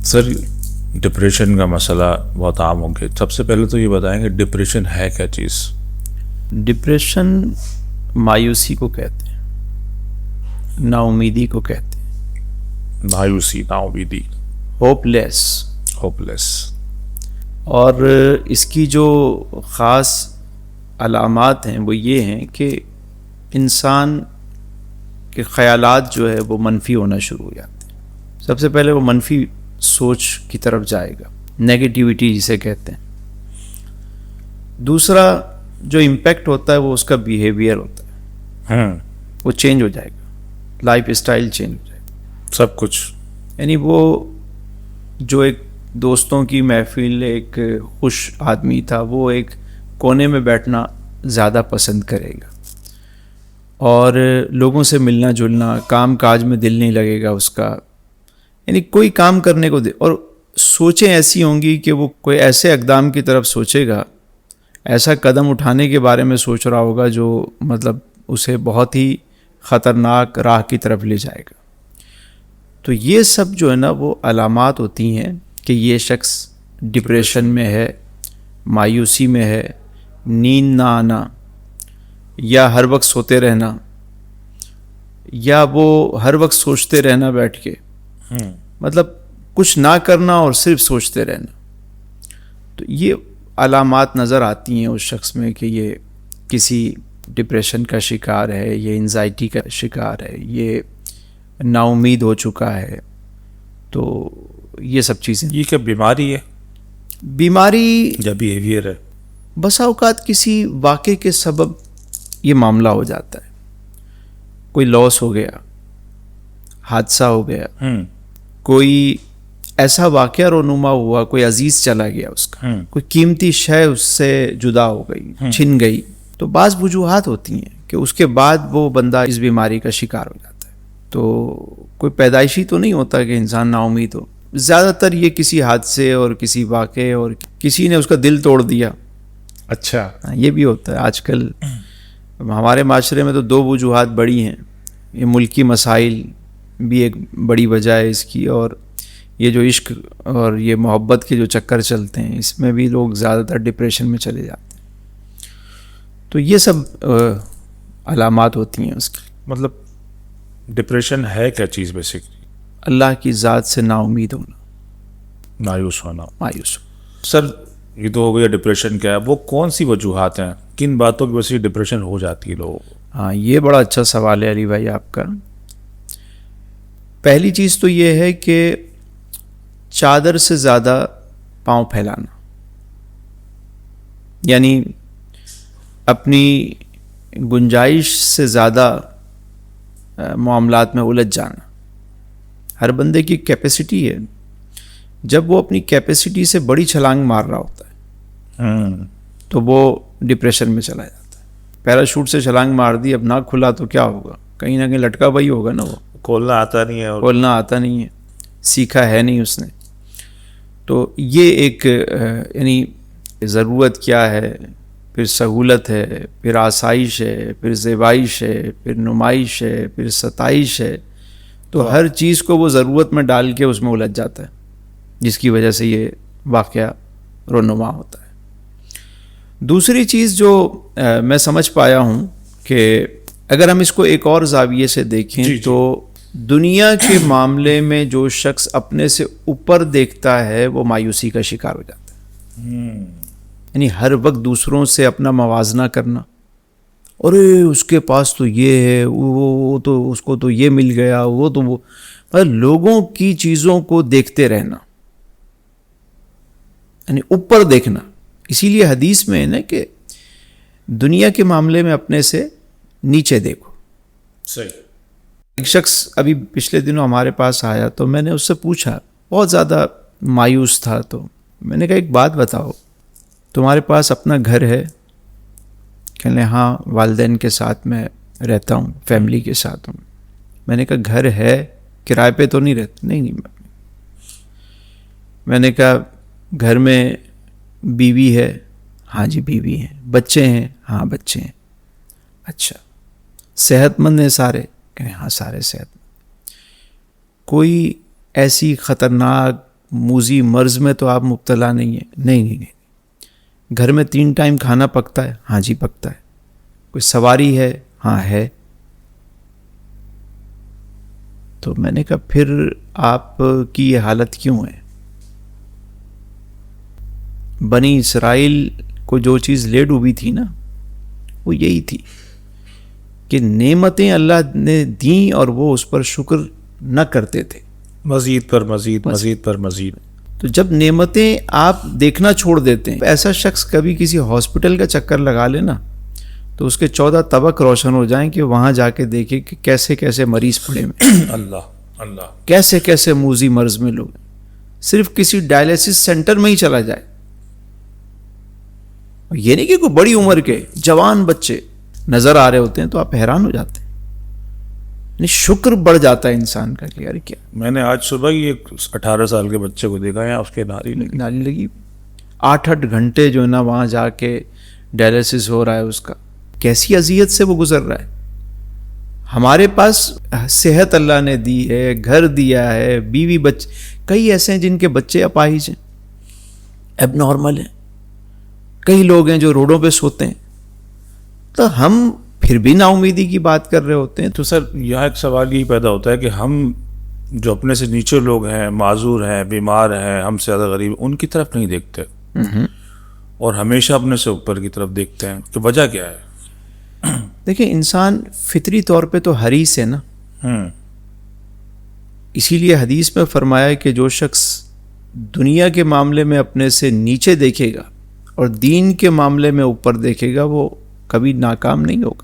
سر depression کا مسئلہ بہت عام ہو گیا. سب سے پہلے تو یہ بتائیں کہ ڈپریشن ہے کیا چیز؟ ڈپریشن مایوسی کو کہتے ہیں, نا امیدی کو کہتے ہیں, مایوسی, نا امیدی, ہوپ لیس. اور اس کی جو خاص علامات ہیں وہ یہ ہیں کہ انسان کے خیالات جو ہے وہ منفی ہونا شروع ہو جاتے ہیں. سب سے پہلے وہ منفی سوچ کی طرف جائے گا, نیگیٹیوٹی جسے کہتے ہیں. دوسرا جو امپیکٹ ہوتا ہے وہ اس کا بیہیویئر ہوتا ہے, وہ چینج ہو جائے گا, لائف اسٹائل چینج ہو جائے گا, سب کچھ. یعنی وہ جو ایک دوستوں کی محفل, ایک خوش آدمی تھا, وہ ایک کونے میں بیٹھنا زیادہ پسند کرے گا, اور لوگوں سے ملنا جلنا, کام کاج میں دل نہیں لگے گا اس کا. یعنی کوئی کام کرنے کو اور سوچیں ایسی ہوں گی کہ وہ کوئی ایسے اقدام کی طرف سوچے گا, ایسا قدم اٹھانے کے بارے میں سوچ رہا ہوگا جو مطلب اسے بہت ہی خطرناک راہ کی طرف لے جائے گا. تو یہ سب جو ہے نا وہ علامات ہوتی ہیں کہ یہ شخص ڈپریشن میں ہے, مایوسی میں ہے, نیند نہ آنا, یا ہر وقت سوتے رہنا, یا وہ ہر وقت سوچتے رہنا بیٹھ کے, مطلب کچھ نہ کرنا اور صرف سوچتے رہنا. تو یہ علامات نظر آتی ہیں اس شخص میں کہ یہ کسی ڈپریشن کا شکار ہے, یہ انزائٹی کا شکار ہے, یہ نا امید ہو چکا ہے. تو یہ سب چیزیں. یہ کیا بیماری ہے, بیماری یا بیہیویئر ہے؟ بسا اوقات کسی واقعے کے سبب یہ معاملہ ہو جاتا ہے. کوئی لاس ہو گیا, حادثہ ہو گیا, کوئی ایسا واقعہ رونما ہوا, کوئی عزیز چلا گیا اس کا, کوئی قیمتی شے اس سے جدا ہو گئی, چھن گئی. تو بعض وجوہات ہوتی ہیں کہ اس کے بعد وہ بندہ اس بیماری کا شکار ہو جاتا ہے. تو کوئی پیدائشی تو نہیں ہوتا کہ انسان نا امید ہو. زیادہ تر یہ کسی حادثے اور کسی واقعے اور کسی نے اس کا دل توڑ دیا. اچھا, یہ بھی ہوتا ہے. آج کل ہمارے معاشرے میں تو دو وجوہات بڑی ہیں. یہ ملکی مسائل بھی ایک بڑی وجہ ہے اس کی, اور یہ جو عشق اور یہ محبت کے جو چکر چلتے ہیں اس میں بھی لوگ زیادہ تر ڈپریشن میں چلے جاتے ہیں. تو یہ سب علامات ہوتی ہیں اس کی. مطلب ڈپریشن ہے کیا چیز بیسکلی؟ اللہ کی ذات سے نا امید ہونا, مایوس ہونا. مایوس. سر یہ تو ہو گیا ڈپریشن کیا ہے, وہ کون سی وجوہات ہیں, کن باتوں کی وجہ سے ڈپریشن ہو جاتی ہے لوگوں کو؟ ہاں, یہ بڑا اچھا سوال ہے علی بھائی آپ کا. پہلی چیز تو یہ ہے کہ چادر سے زیادہ پاؤں پھیلانا, یعنی اپنی گنجائش سے زیادہ معاملات میں الجھ جانا. ہر بندے کی کیپیسٹی ہے, جب وہ اپنی کیپیسٹی سے بڑی چھلانگ مار رہا ہوتا ہے تو وہ ڈپریشن میں چلا جاتا ہے. پیراشوٹ سے چھلانگ مار دی, اب نہ کھلا تو کیا ہوگا, کہیں نہ کہیں لٹکا بھائی ہوگا نا. وہ کھولنا آتا نہیں ہے, کھولنا آتا نہیں ہے, سیکھا ہے نہیں اس نے. تو یہ ایک یعنی ضرورت کیا ہے, پھر سہولت ہے, پھر آسائش ہے, پھر زیبائش ہے, پھر نمائش ہے, پھر ستائش ہے. تو ہر چیز کو وہ ضرورت میں ڈال کے اس میں الجھ جاتا ہے, جس کی وجہ سے یہ واقعہ رونما ہوتا ہے. دوسری چیز جو میں سمجھ پایا ہوں کہ اگر ہم اس کو ایک اور زاویے سے دیکھیں تو دنیا کے معاملے میں جو شخص اپنے سے اوپر دیکھتا ہے وہ مایوسی کا شکار ہو جاتا ہے. یعنی ہر وقت دوسروں سے اپنا موازنہ کرنا, ارے اس کے پاس تو یہ ہے, وہ تو اس کو تو یہ مل گیا, وہ تو وہ, مطلب لوگوں کی چیزوں کو دیکھتے رہنا, یعنی اوپر دیکھنا. اسی لیے حدیث میں ہے نا کہ دنیا کے معاملے میں اپنے سے نیچے دیکھو. صحیح. ایک شخص ابھی پچھلے دنوں ہمارے پاس آیا تو میں نے اس سے پوچھا, بہت زیادہ مایوس تھا, تو میں نے کہا ایک بات بتاؤ, تمہارے پاس اپنا گھر ہے؟ کہنے ہاں, والدین کے ساتھ میں رہتا ہوں, فیملی کے ساتھ ہوں. میں نے کہا گھر ہے, کرائے پہ تو نہیں رہتے؟ نہیں. میں نے کہا گھر میں بیوی ہے؟ ہاں جی بیوی ہے. بچے ہیں؟ ہاں بچے ہیں. اچھا, صحت مند ہیں سارے؟ کہ ہاں سارے صحت مند. کوئی ایسی خطرناک موذی مرض میں تو آپ مبتلا نہیں ہیں. نہیں. گھر میں 3 ٹائم کھانا پکتا ہے؟ ہاں جی پکتا ہے. کوئی سواری ہے؟ ہاں ہے. تو میں نے کہا پھر آپ کی یہ حالت کیوں ہے؟ بنی اسرائیل کو جو چیز لے ڈوبی تھی نا وہ یہی تھی کہ نعمتیں اللہ نے دیں اور وہ اس پر شکر نہ کرتے تھے. مزید پر مزید، مزید پر مزید. تو جب نعمتیں آپ دیکھنا چھوڑ دیتے ہیں، ایسا شخص کبھی کسی ہاسپٹل کا چکر لگا لے نا تو اس کے 14 طبق روشن ہو جائیں کہ وہاں جا کے دیکھے کہ کیسے کیسے مریض پڑے ہیں. اللہ کیسے کیسے موذی مرض میں لوگ. صرف کسی ڈائلیسس سینٹر میں ہی چلا جائے. یہ نہیں کہ کوئی بڑی عمر کے جوان بچے نظر آ رہے ہوتے ہیں تو آپ حیران ہو جاتے ہیں. یعنی شکر بڑھ جاتا ہے انسان کا کہ یار کیا. میں نے آج صبح ہی ایک 18 سال کے بچے کو دیکھا ہے، اس کے نالی لگی 8 گھنٹے جو ہے نا وہاں جا کے ڈائلیسس ہو رہا ہے اس کا. کیسی اذیت سے وہ گزر رہا ہے. ہمارے پاس صحت اللہ نے دی ہے، گھر دیا ہے، بیوی بچے. کئی ایسے ہیں جن کے بچے اپاہج ہیں، ایب نارمل ہیں. کئی لوگ ہیں جو روڈوں پہ سوتے ہیں. تو ہم پھر بھی نا امیدی کی بات کر رہے ہوتے ہیں. تو سر یہاں ایک سوال یہی پیدا ہوتا ہے کہ ہم جو اپنے سے نیچے لوگ ہیں، معذور ہیں، بیمار ہیں، ہم سے زیادہ غریب، ان کی طرف نہیں دیکھتے اور ہمیشہ اپنے سے اوپر کی طرف دیکھتے ہیں. تو وجہ کیا ہے؟ دیکھیں انسان فطری طور پہ تو حریص ہے نا. اسی لیے حدیث میں فرمایا ہے کہ جو شخص دنیا کے معاملے میں اپنے سے نیچے دیکھے گا اور دین کے معاملے میں اوپر دیکھے گا وہ کبھی ناکام نہیں ہوگا.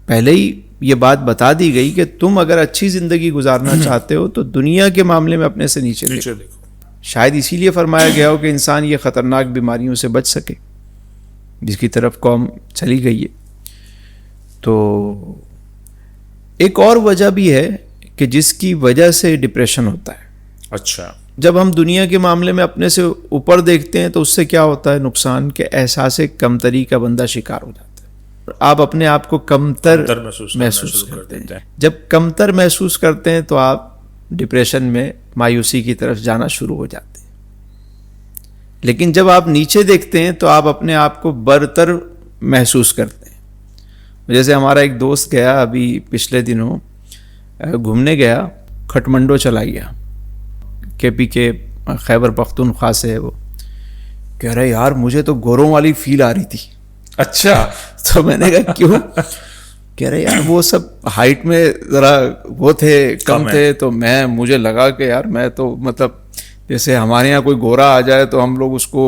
پہلے ہی یہ بات بتا دی گئی کہ تم اگر اچھی زندگی گزارنا چاہتے ہو تو دنیا کے معاملے میں اپنے سے نیچے دیکھو. شاید اسی لیے فرمایا گیا ہو کہ انسان یہ خطرناک بیماریوں سے بچ سکے جس کی طرف قوم چلی گئی ہے. تو ایک اور وجہ بھی ہے کہ جس کی وجہ سے ڈپریشن ہوتا ہے. اچھا. جب ہم دنیا کے معاملے میں اپنے سے اوپر دیکھتے ہیں تو اس سے کیا ہوتا ہے نقصان کہ احساس کمتری کا بندہ شکار ہو جاتا ہے. آپ اپنے آپ کو کمتر محسوس کرتے ہیں. جب کمتر محسوس کرتے ہیں تو آپ ڈپریشن میں مایوسی کی طرف جانا شروع ہو جاتے ہیں. لیکن جب آپ نیچے دیکھتے ہیں تو آپ اپنے آپ کو برتر محسوس کرتے ہیں. جیسے ہمارا ایک دوست گیا ابھی پچھلے دنوں گھومنے گیا، کھٹمنڈو چلا گیا، کے پی کے خیبر پختونخوا سے ہے وہ. کہہ رہے یار مجھے تو گوروں والی فیل آ رہی تھی. اچھا. تو میں نے کہا کیوں؟ کہہ رہے یار وہ سب ہائٹ میں ذرا وہ تھے کم تھے تو مجھے لگا کہ یار میں تو مطلب جیسے ہمارے یہاں کوئی گورا آ جائے تو ہم لوگ اس کو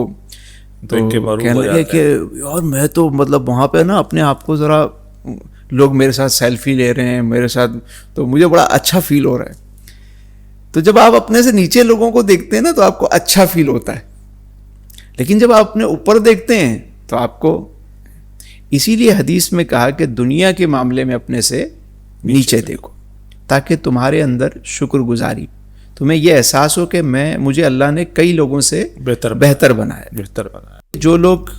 تو کہنے لگے کہ یار میں تو مطلب وہاں پہ نا اپنے آپ کو ذرا لوگ میرے ساتھ سیلفی لے رہے ہیں میرے ساتھ تو مجھے بڑا اچھا فیل ہو رہا ہے. تو جب آپ اپنے سے نیچے لوگوں کو دیکھتے ہیں نا تو آپ کو اچھا فیل ہوتا ہے. لیکن جب آپ اپنے اوپر دیکھتے ہیں تو آپ کو، اسی لیے حدیث میں کہا کہ دنیا کے معاملے میں اپنے سے نیچے دیکھو تاکہ تمہارے اندر شکر گزاری، تمہیں یہ احساس ہو کہ مجھے اللہ نے کئی لوگوں سے بہتر بنایا. جو لوگ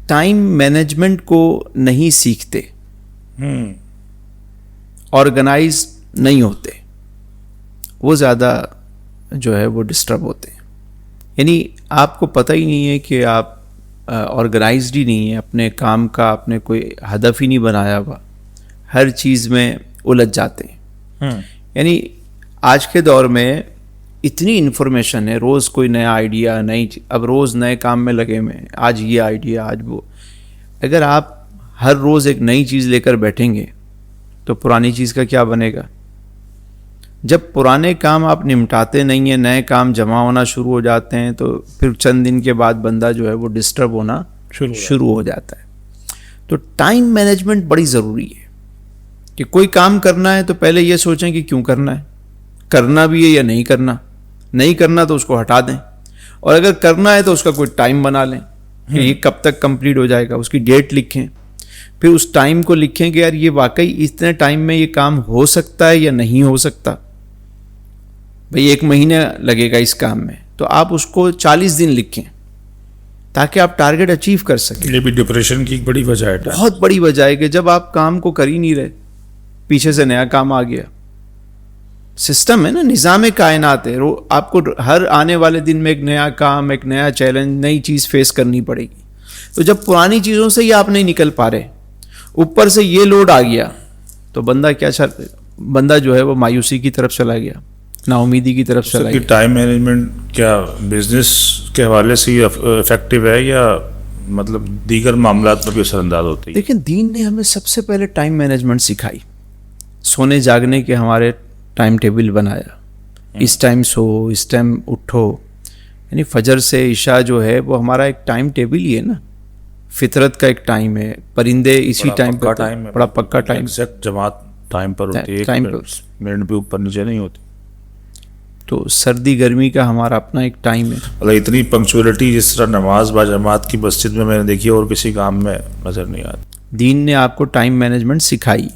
ٹائم مینجمنٹ کو نہیں سیکھتے، آرگنائز نہیں ہوتے، وہ زیادہ جو ہے وہ ڈسٹرب ہوتے ہیں. یعنی آپ کو پتہ ہی نہیں ہے کہ آپ آرگنائزڈ ہی نہیں ہیں اپنے کام کا، آپ نے کوئی ہدف ہی نہیں بنایا ہوا، ہر چیز میں الجھ جاتے ہیں. یعنی آج کے دور میں اتنی انفارمیشن ہے، روز کوئی نیا آئیڈیا، اب روز نئے کام میں لگے ہوئے ہیں، آج یہ آئیڈیا آج وہ. اگر آپ ہر روز ایک نئی چیز لے کر بیٹھیں گے تو پرانی چیز کا کیا بنے گا؟ جب پرانے کام آپ نمٹاتے نہیں ہیں، نئے کام جمع ہونا شروع ہو جاتے ہیں تو پھر چند دن کے بعد بندہ جو ہے وہ ڈسٹرب ہونا شروع ہو جاتا ہے. تو ٹائم مینجمنٹ بڑی ضروری ہے کہ کوئی کام کرنا ہے تو پہلے یہ سوچیں کہ کیوں کرنا ہے، کرنا بھی ہے یا نہیں کرنا. نہیں کرنا تو اس کو ہٹا دیں، اور اگر کرنا ہے تو اس کا کوئی ٹائم بنا لیں کہ یہ کب تک کمپلیٹ ہو جائے گا، اس کی ڈیٹ لکھیں. پھر اس ٹائم کو لکھیں کہ یار یہ واقعی اتنے ٹائم میں یہ کام ہو سکتا ہے یا نہیں ہو سکتا. بھئی 1 مہینہ لگے گا اس کام میں تو آپ اس کو 40 دن لکھیں تاکہ آپ ٹارگٹ اچیو کر سکیں. یہ بھی ڈپریشن کی ایک بڑی وجہ ہے، بہت بڑی وجہ ہے کہ جب آپ کام کو کر ہی نہیں رہے، پیچھے سے نیا کام آ گیا سسٹم ہے نا, نظام کائنات ہے. آپ کو ہر آنے والے دن میں ایک نیا کام, ایک نیا چیلنج, نئی چیز فیس کرنی پڑے گی. تو جب پرانی چیزوں سے یہ آپ نہیں نکل پا رہے, اوپر سے یہ لوڈ آ گیا, تو بندہ جو ہے وہ مایوسی کی طرف چلا گیا, نا امیدی کی طرف چلا گیا. ٹائم مینجمنٹ کیا بزنس کے حوالے سے ہی افیکٹو ہے یا مطلب دیگر معاملات پر بھی اثر انداز ہوتی ہے؟ لیکن دین نے ہمیں سب سے پہلے ٹائم مینجمنٹ سکھائی. سونے جاگنے کے ہمارے ٹائم ٹیبل بنایا, اس ٹائم سو, اس ٹائم اٹھو. یعنی فجر سے عشاء جو ہے وہ ہمارا ایک ٹائم ٹیبل ہی ہے نا. فطرت کا ایک ٹائم ہے, پرندے اسی ٹائم پہ, بڑا پکا ٹائم, ایگزیکٹ جماعت ٹائم پر ہوتی ہے, ٹائم منٹ بھی اوپر نیچے نہیں ہوتی. تو سردی گرمی کا ہمارا اپنا ایک ٹائم ہے. مطلب اتنی پنکچولیٹی جس طرح نماز با جماعت کی مسجد میں نے دیکھی اور کسی کام میں نظر نہیں آتی. دین نے آپ کو ٹائم مینجمنٹ سکھائی,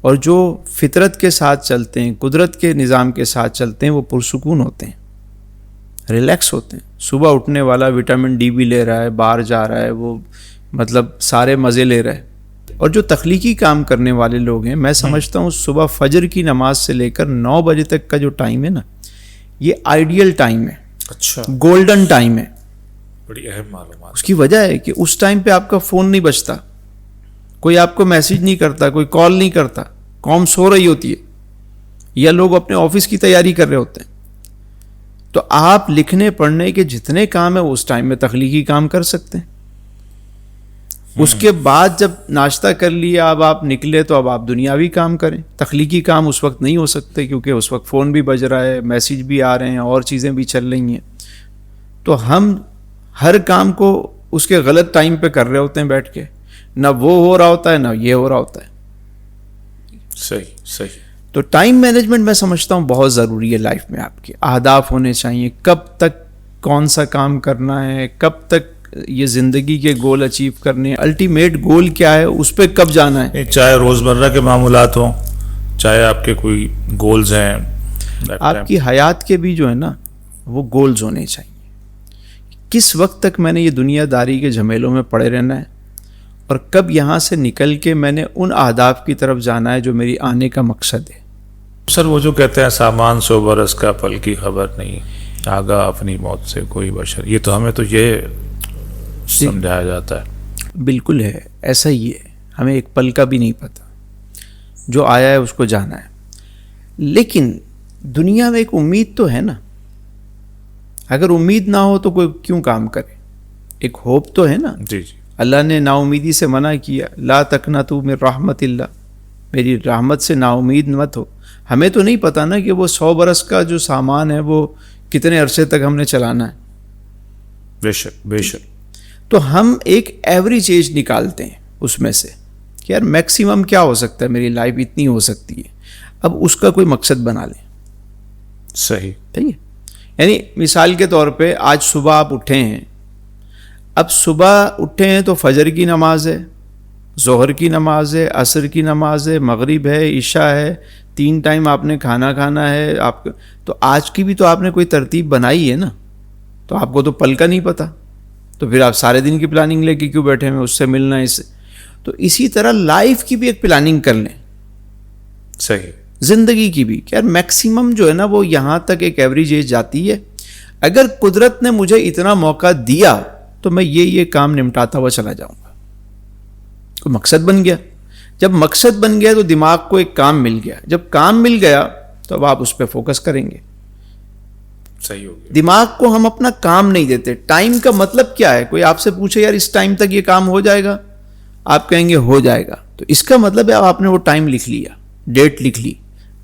اور جو فطرت کے ساتھ چلتے ہیں, قدرت کے نظام کے ساتھ چلتے ہیں, وہ پرسکون ہوتے ہیں, ریلیکس ہوتے ہیں. صبح اٹھنے والا وٹامن ڈی بھی لے رہا ہے, باہر جا رہا ہے, وہ مطلب سارے مزے لے رہا ہے. اور جو تخلیقی کام کرنے والے لوگ ہیں, میں سمجھتا ہوں صبح فجر کی نماز سے لے کر 9 بجے تک کا جو ٹائم ہے نا, یہ آئیڈیل ٹائم ہے, اچھا, گولڈن ٹائم ہے. بڑی اہم معلومات. اس کی وجہ ہے کہ اس ٹائم پہ آپ کا فون نہیں بجتا, کوئی آپ کو میسج نہیں کرتا, کوئی کال نہیں کرتا, قوم سو رہی ہوتی ہے, یا لوگ اپنے آفس کی تیاری کر رہے ہوتے ہیں. تو آپ لکھنے پڑھنے کے جتنے کام ہیں اس ٹائم میں تخلیقی کام کر سکتے ہیں. اس کے بعد جب ناشتہ کر لیا, اب آپ نکلے, تو اب آپ دنیاوی کام کریں. تخلیقی کام اس وقت نہیں ہو سکتے, کیونکہ اس وقت فون بھی بج رہا ہے, میسیج بھی آ رہے ہیں, اور چیزیں بھی چل رہی ہیں. تو ہم ہر کام کو اس کے غلط ٹائم پہ کر رہے ہوتے ہیں بیٹھ کے, نہ وہ ہو رہا ہوتا ہے نہ یہ ہو رہا ہوتا ہے. صحیح. تو ٹائم مینجمنٹ میں سمجھتا ہوں بہت ضروری ہے لائف میں. آپ کے اہداف ہونے چاہیے, کب تک کون سا کام کرنا ہے, کب تک یہ زندگی کے گول اچیو کرنے ہیں, الٹیمیٹ گول کیا ہے, اس پہ کب جانا ہے. چاہے روزمرہ کے معاملات ہوں, چاہے آپ کے کوئی گولز ہیں, آپ کی حیات کے بھی جو ہے نا وہ گولز ہونے چاہیے. کس وقت تک میں نے یہ دنیا داری کے جھمیلوں میں پڑے رہنا ہے, اور کب یہاں سے نکل کے میں نے ان اہداف کی طرف جانا ہے جو میری آنے کا مقصد ہے. سر وہ جو کہتے ہیں سامان 100 برس کا پل کی خبر نہیں, آگاہ اپنی موت سے کوئی بشر, یہ تو ہمیں تو یہ سمجھایا جاتا ہے. بالکل ہے, ایسا ہی ہے. ہمیں ایک پل کا بھی نہیں پتا, جو آیا ہے اس کو جانا ہے. لیکن دنیا میں ایک امید تو ہے نا. اگر امید نہ ہو تو کوئی کیوں کام کرے. ایک ہوپ تو ہے نا. جی. اللہ نے نا امیدی سے منع کیا, لا تقنطوا من رحمت اللہ, میری رحمت سے نا امید مت ہو. ہمیں تو نہیں پتا نا کہ وہ 100 برس کا جو سامان ہے وہ کتنے عرصے تک ہم نے چلانا ہے. بے شک. تو ہم ایک ایوریج ایج نکالتے ہیں اس میں سے کہ یار میکسیمم کیا ہو سکتا ہے, میری لائف اتنی ہو سکتی ہے. اب اس کا کوئی مقصد بنا لیں. صحیح ہے. یعنی مثال کے طور پہ آج صبح آپ اٹھے ہیں, اب صبح اٹھے ہیں تو فجر کی نماز ہے, ظہر کی نماز ہے, عصر کی نماز ہے, مغرب ہے, عشاء ہے, 3 ٹائم آپ نے کھانا کھانا ہے. آپ تو آج کی بھی تو آپ نے کوئی ترتیب بنائی ہے نا. تو آپ کو تو پل کا نہیں پتا, تو پھر آپ سارے دن کی پلاننگ لے کے کیوں بیٹھے ہیں, اس سے ملنا ہے, اس سے. تو اسی طرح لائف کی بھی ایک پلاننگ کر لیں. صحیح. زندگی کی بھی کہ یار میکسیمم جو ہے نا وہ یہاں تک ایک ایوریج ایج جاتی ہے. اگر قدرت نے مجھے اتنا موقع دیا تو میں یہ کام نمٹاتا ہوا چلا جاؤں گا. کوئی مقصد بن گیا. جب مقصد بن گیا تو دماغ کو ایک کام مل گیا. جب کام مل گیا تو اب آپ اس پہ فوکس کریں گے. صحیح ہو گیا. دماغ کو ہم اپنا کام نہیں دیتے. ٹائم کا مطلب کیا ہے, کوئی آپ سے پوچھے یار اس ٹائم تک یہ کام ہو جائے گا, آپ کہیں گے ہو جائے گا. تو اس کا مطلب ہے آپ نے وہ ٹائم لکھ لیا, ڈیٹ لکھ لی,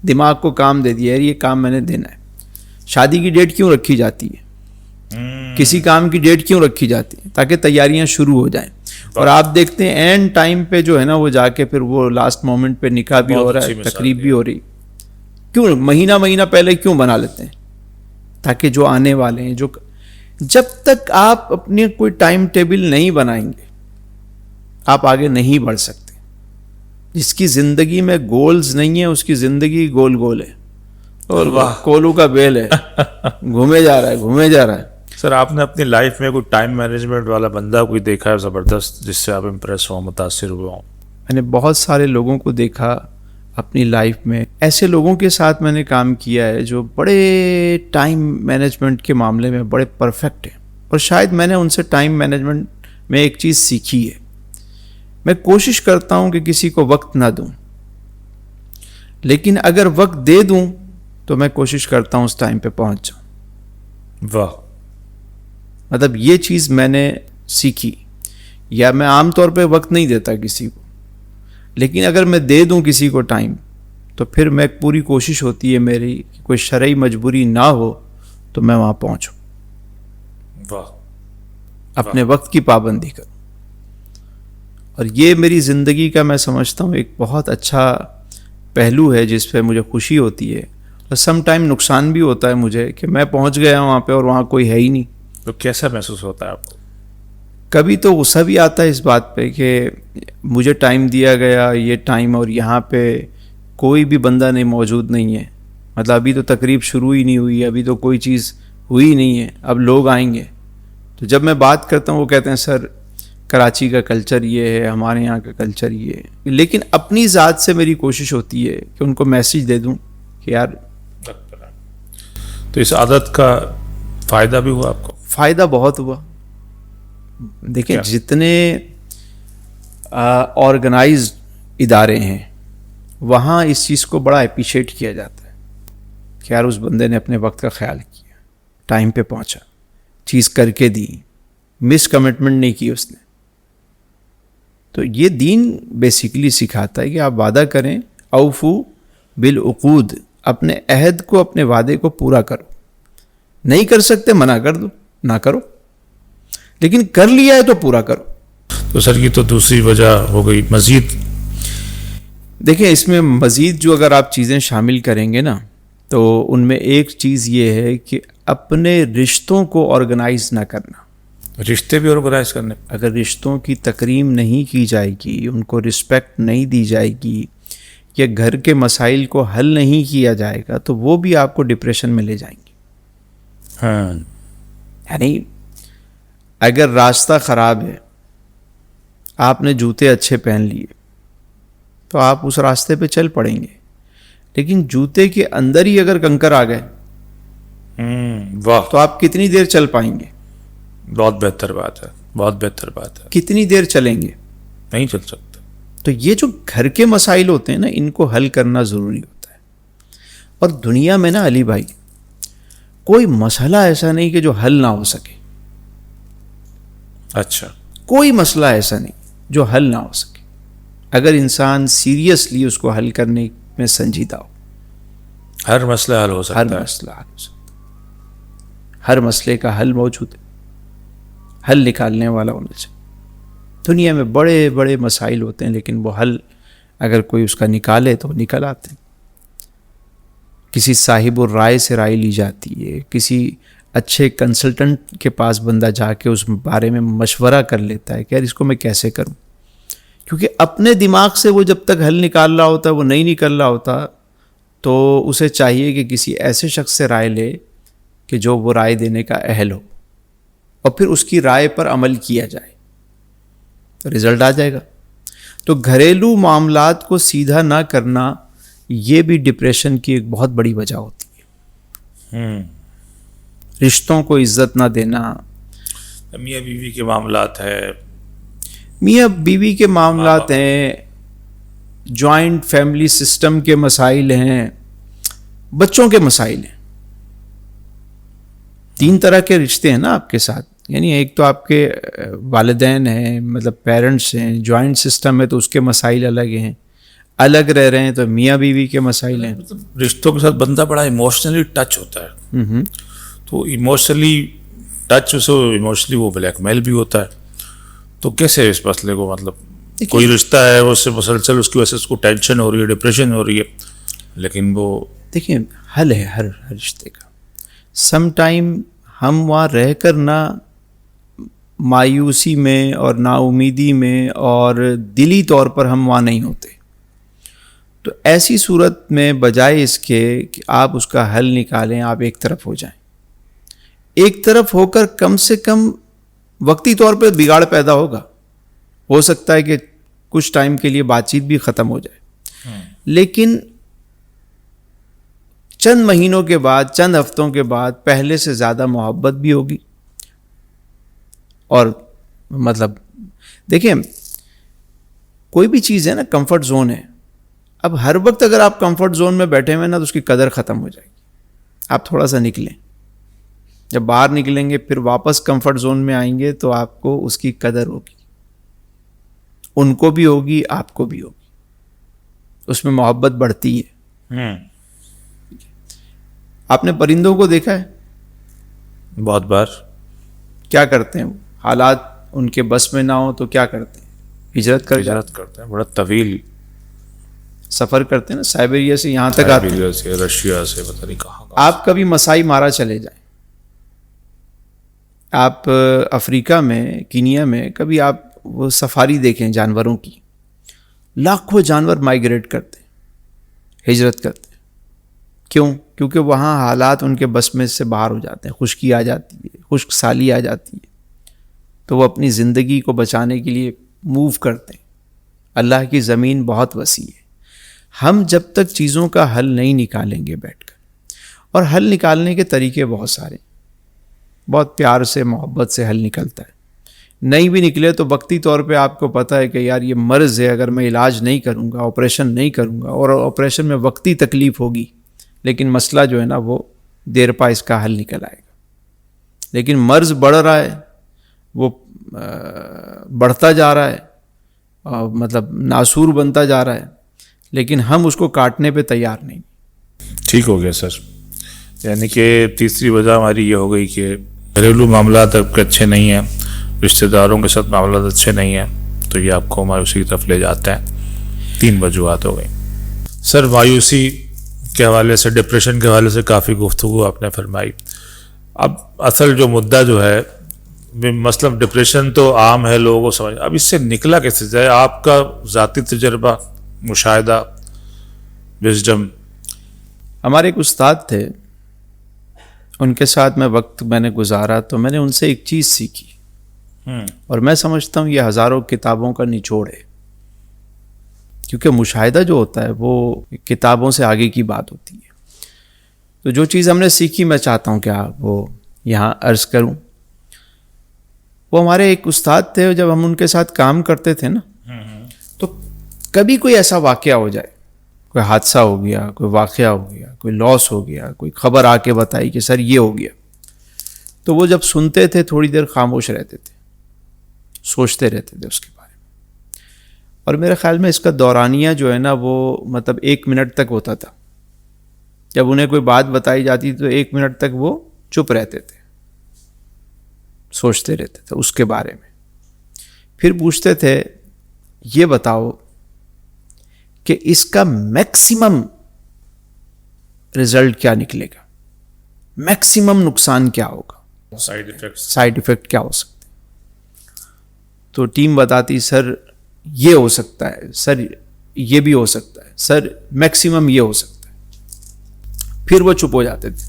دماغ کو کام دے دیا, یار یہ کام میں نے دینا ہے. شادی کی ڈیٹ کیوں رکھی جاتی ہے, کسی کام کی ڈیٹ کیوں رکھی جاتی ہے, تاکہ تیاریاں شروع ہو جائیں. اور آپ دیکھتے ہیں اینڈ ٹائم پہ جو ہے نا وہ جا کے پھر وہ لاسٹ مومنٹ پہ نکاح بھی ہو رہا ہے, تقریب بھی ہو رہی. کیوں مہینہ پہلے کیوں بنا لیتے ہیں, تاکہ جو آنے والے ہیں, جو جب تک آپ اپنے کوئی ٹائم ٹیبل نہیں بنائیں گے آپ آگے نہیں بڑھ سکتے. جس کی زندگی میں گولز نہیں ہیں اس کی زندگی گول ہے, اور کولو کا بیل ہے, گھومے جا رہا ہے. سر آپ نے اپنی لائف میں کوئی ٹائم مینجمنٹ والا بندہ کوئی دیکھا ہے زبردست, جس سے آپ امپریس ہو, متاثر ہوئے ہوں؟ میں نے بہت سارے لوگوں کو دیکھا اپنی لائف میں ایسے لوگوں کے ساتھ میں نے کام کیا ہے جو بڑے ٹائم مینجمنٹ کے معاملے میں بڑے پرفیکٹ ہیں, اور شاید میں نے ان سے ٹائم مینجمنٹ میں ایک چیز سیکھی ہے. میں کوشش کرتا ہوں کہ کسی کو وقت نہ دوں, لیکن اگر وقت دے دوں تو میں کوشش کرتا ہوں اس ٹائم پہ پہنچ جاؤں. واہ. مطلب یہ چیز میں نے سیکھی. یا میں عام طور پہ وقت نہیں دیتا کسی کو, لیکن اگر میں دے دوں کسی کو ٹائم تو پھر میں پوری کوشش ہوتی ہے میری کہ کوئی شرعی مجبوری نہ ہو تو میں وہاں پہنچوں. واہ. اپنے وقت کی پابندی کروں. اور یہ میری زندگی کا میں سمجھتا ہوں ایک بہت اچھا پہلو ہے جس پہ مجھے خوشی ہوتی ہے, اور سم ٹائم نقصان بھی ہوتا ہے مجھے کہ میں پہنچ گیا وہاں پہ اور وہاں کوئی ہے ہی نہیں. تو کیسا محسوس ہوتا ہے آپ کو؟ کبھی تو غصہ بھی آتا ہے اس بات پہ کہ مجھے ٹائم دیا گیا یہ ٹائم, اور یہاں پہ کوئی بھی بندہ نہیں موجود نہیں ہے. مطلب ابھی تو تقریب شروع ہی نہیں ہوئی, ابھی تو کوئی چیز ہوئی نہیں ہے, اب لوگ آئیں گے. تو جب میں بات کرتا ہوں وہ کہتے ہیں سر کراچی کا کلچر یہ ہے, ہمارے یہاں کا کلچر یہ ہے. لیکن اپنی ذات سے میری کوشش ہوتی ہے کہ ان کو میسج دے دوں کہ یار. تو اس عادت کا فائدہ بھی ہوا آپ کو؟ فائدہ بہت ہوا. دیکھیں جتنے آرگنائزڈ ادارے ہیں وہاں اس چیز کو بڑا اپریشیٹ کیا جاتا ہے کہ یار اس بندے نے اپنے وقت کا خیال کیا, ٹائم پہ پہنچا, چیز کر کے دی, مس کمٹمنٹ نہیں کی اس نے. تو یہ دین بیسیکلی سکھاتا ہے کہ آپ وعدہ کریں, اوفو بالعقود, اپنے عہد کو اپنے وعدے کو پورا کرو. نہیں کر سکتے منع کر دو, نہ کرو, لیکن کر لیا ہے تو پورا کرو. تو سر یہ تو دوسری وجہ ہو گئی. مزید دیکھیں اس میں مزید جو اگر آپ چیزیں شامل کریں گے نا تو ان میں ایک چیز یہ ہے کہ اپنے رشتوں کو آرگنائز نہ کرنا. رشتے بھی آرگنائز کرنے, اگر رشتوں کی تکریم نہیں کی جائے گی, ان کو رسپیکٹ نہیں دی جائے گی, یا گھر کے مسائل کو حل نہیں کیا جائے گا تو وہ بھی آپ کو ڈپریشن میں لے جائیں گے. ہاں یعنی اگر راستہ خراب ہے, آپ نے جوتے اچھے پہن لیے تو آپ اس راستے پہ چل پڑیں گے, لیکن جوتے کے اندر ہی اگر کنکر آ گئے واہ, تو آپ کتنی دیر چل پائیں گے؟ بہت بہتر بات ہے, بہت بہتر بات ہے. کتنی دیر چلیں گے؟ نہیں چل سکتے. تو یہ جو گھر کے مسائل ہوتے ہیں نا, ان کو حل کرنا ضروری ہوتا ہے. اور دنیا میں نا علی بھائی کوئی مسئلہ ایسا نہیں کہ جو حل نہ ہو سکے. اچھا, کوئی مسئلہ ایسا نہیں جو حل نہ ہو سکے, اگر انسان سیریسلی اس کو حل کرنے میں سنجیدہ ہو. ہر مسئلہ حل ہو سکتا ہے. ہر مسئلہ حل ہو سکتا ہے. ہر مسئلے کا حل موجود ہے, حل نکالنے والا ہونا چاہیے. دنیا میں بڑے بڑے مسائل ہوتے ہیں لیکن وہ حل اگر کوئی اس کا نکالے تو نکل آتے ہیں. کسی صاحب الرائے سے رائے لی جاتی ہے, کسی اچھے کنسلٹنٹ کے پاس بندہ جا کے اس بارے میں مشورہ کر لیتا ہے کہ یار اس کو میں کیسے کروں, کیونکہ اپنے دماغ سے وہ جب تک حل نکال رہا ہوتا ہے, وہ نہیں نکل رہا ہوتا, تو اسے چاہیے کہ کسی ایسے شخص سے رائے لے کہ جو وہ رائے دینے کا اہل ہو, اور پھر اس کی رائے پر عمل کیا جائے تو رزلٹ آ جائے گا. تو گھریلو معاملات کو سیدھا نہ کرنا یہ بھی ڈپریشن کی ایک بہت بڑی وجہ ہوتی ہے. رشتوں کو عزت نہ دینا, میاں بیوی کے معاملات ہے, میاں بیوی کے معاملات ہیں, جوائنٹ فیملی سسٹم کے مسائل ہیں, بچوں کے مسائل ہیں. 3 طرح کے رشتے ہیں نا آپ کے ساتھ. یعنی ایک تو آپ کے والدین ہیں, مطلب پیرنٹس ہیں, جوائنٹ سسٹم ہے تو اس کے مسائل الگ ہیں, الگ رہ رہے ہیں تو میاں بیوی کے مسائل ہیں. رشتوں کے ساتھ بندہ بڑا ایموشنلی ٹچ ہوتا ہے, تو ایموشنلی ٹچ سے ایموشنلی وہ بلیک میل بھی ہوتا ہے. تو کیسے اس مسئلے کو, مطلب کوئی رشتہ ہے اس سے مسلسل اس کی وجہ سے اس کو ٹینشن ہو رہی ہے, ڈپریشن ہو رہی ہے, لیکن وہ دیکھیں حل ہے ہر رشتے کا. سم ٹائم ہم وہاں رہ کر نہ مایوسی میں اور نا امیدی میں اور دلی طور پر ہم وہاں نہیں ہوتے. تو ایسی صورت میں بجائے اس کے کہ آپ اس کا حل نکالیں, آپ ایک طرف ہو جائیں. ایک طرف ہو کر کم سے کم وقتی طور پہ بگاڑ پیدا ہوگا, ہو سکتا ہے کہ کچھ ٹائم کے لیے بات چیت بھی ختم ہو جائے, لیکن چند مہینوں کے بعد، چند ہفتوں کے بعد پہلے سے زیادہ محبت بھی ہوگی. اور مطلب دیکھیں، کوئی بھی چیز ہے نا، کمفرٹ زون ہے. اب ہر وقت اگر آپ کمفرٹ زون میں بیٹھے ہوئے نا تو اس کی قدر ختم ہو جائے گی. آپ تھوڑا سا نکلیں، جب باہر نکلیں گے پھر واپس کمفرٹ زون میں آئیں گے تو آپ کو اس کی قدر ہوگی، ان کو بھی ہوگی، آپ کو بھی ہوگی. اس میں محبت بڑھتی ہے. آپ نے پرندوں کو دیکھا ہے؟ بہت بار. کیا کرتے ہیں وہ؟ حالات ان کے بس میں نہ ہو تو کیا کرتے ہیں؟ ہجرت کرتے ہیں. بڑا طویل سفر کرتے ہیں نا، سائبیریا سے یہاں تک آتے ہیں. سے، رشیا سے، پتہ نہیں کہاں. آپ کبھی مسائی مارا چلے جائیں، آپ افریقہ میں، کینیا میں، کبھی آپ وہ سفاری دیکھیں جانوروں کی. لاکھوں جانور مائیگریٹ کرتے ہیں، ہجرت کرتے ہیں. کیوں؟ کیونکہ وہاں حالات ان کے بس میں سے باہر ہو جاتے ہیں، خشکی آ جاتی ہے، خشک سالی آ جاتی ہے، تو وہ اپنی زندگی کو بچانے کے لیے موو کرتے ہیں. اللہ کی زمین بہت وسیع ہے. ہم جب تک چیزوں کا حل نہیں نکالیں گے بیٹھ کر، اور حل نکالنے کے طریقے بہت سارے، بہت پیار سے، محبت سے حل نکلتا ہے. نہیں بھی نکلے تو وقتی طور پہ آپ کو پتہ ہے کہ یار یہ مرض ہے، اگر میں علاج نہیں کروں گا، آپریشن نہیں کروں گا، اور آپریشن میں وقتی تکلیف ہوگی، لیکن مسئلہ جو ہے نا وہ دیر پا اس کا حل نکل آئے گا. لیکن مرض بڑھ رہا ہے، وہ بڑھتا جا رہا ہے، مطلب ناسور بنتا جا رہا ہے، لیکن ہم اس کو کاٹنے پہ تیار نہیں. ٹھیک ہو گیا سر. یعنی کہ تیسری وجہ ہماری یہ ہو گئی کہ گھریلو معاملات آپ کے اچھے نہیں ہیں، رشتہ داروں کے ساتھ معاملات اچھے نہیں ہیں، تو یہ آپ کو مایوسی کی طرف لے جاتا ہے. 3 وجوہات ہو گئی. سر مایوسی کے حوالے سے، ڈپریشن کے حوالے سے کافی گفتگو آپ نے فرمائی. اب اصل جو مدعا جو ہے، مطلب ڈپریشن تو عام ہے، لوگوں کو سمجھ، اب اس سے نکلا کیسے جائے؟ آپ کا ذاتی تجربہ، مشاہدہ، وزڈم. ہمارے ایک استاد تھے، ان کے ساتھ میں نے گزارا تو میں نے ان سے ایک چیز سیکھی، اور میں سمجھتا ہوں یہ ہزاروں کتابوں کا نچوڑ ہے. کیونکہ مشاہدہ جو ہوتا ہے وہ کتابوں سے آگے کی بات ہوتی ہے. تو جو چیز ہم نے سیکھی میں چاہتا ہوں کہ وہ یہاں عرض کروں. وہ ہمارے ایک استاد تھے، جب ہم ان کے ساتھ کام کرتے تھے نا، تو کبھی کوئی ایسا واقعہ ہو جائے، کوئی حادثہ ہو گیا، کوئی واقعہ ہو گیا، کوئی لاس ہو گیا، کوئی خبر آ کے بتائی کہ سر یہ ہو گیا، تو وہ جب سنتے تھے تھوڑی دیر خاموش رہتے تھے، سوچتے رہتے تھے اس کے بارے میں. اور میرے خیال میں اس کا دورانیہ جو ہے نا وہ مطلب 1 منٹ تک ہوتا تھا. جب انہیں کوئی بات بتائی جاتی تو 1 منٹ تک وہ چپ رہتے تھے، سوچتے رہتے تھے اس کے بارے میں. پھر پوچھتے تھے یہ بتاؤ کہ اس کا میکسیمم رزلٹ کیا نکلے گا، میکسیمم نقصان کیا ہوگا، سائیڈ ایفیکٹ کیا ہو سکتے. تو ٹیم بتاتی سر یہ ہو سکتا ہے، سر یہ بھی ہو سکتا ہے، سر میکسیمم یہ ہو سکتا ہے. پھر وہ چپ ہو جاتے تھے.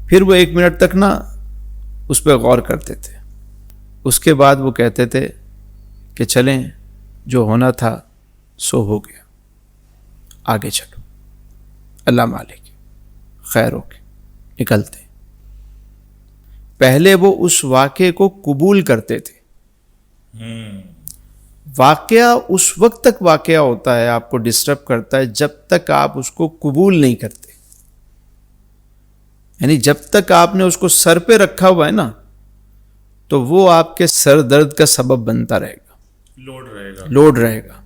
پھر وہ 1 منٹ تک نا اس پہ غور کرتے تھے. اس کے بعد وہ کہتے تھے کہ چلیں، جو ہونا تھا سو ہو گیا، آگے چلو، اللہ مالک، خیر ہو کے نکلتے. پہلے وہ اس واقعے کو قبول کرتے تھے. واقعہ اس وقت تک واقعہ ہوتا ہے، آپ کو ڈسٹرب کرتا ہے جب تک آپ اس کو قبول نہیں کرتے. یعنی جب تک آپ نے اس کو سر پہ رکھا ہوا ہے نا، تو وہ آپ کے سر درد کا سبب بنتا رہے گا، لوڈ رہے گا.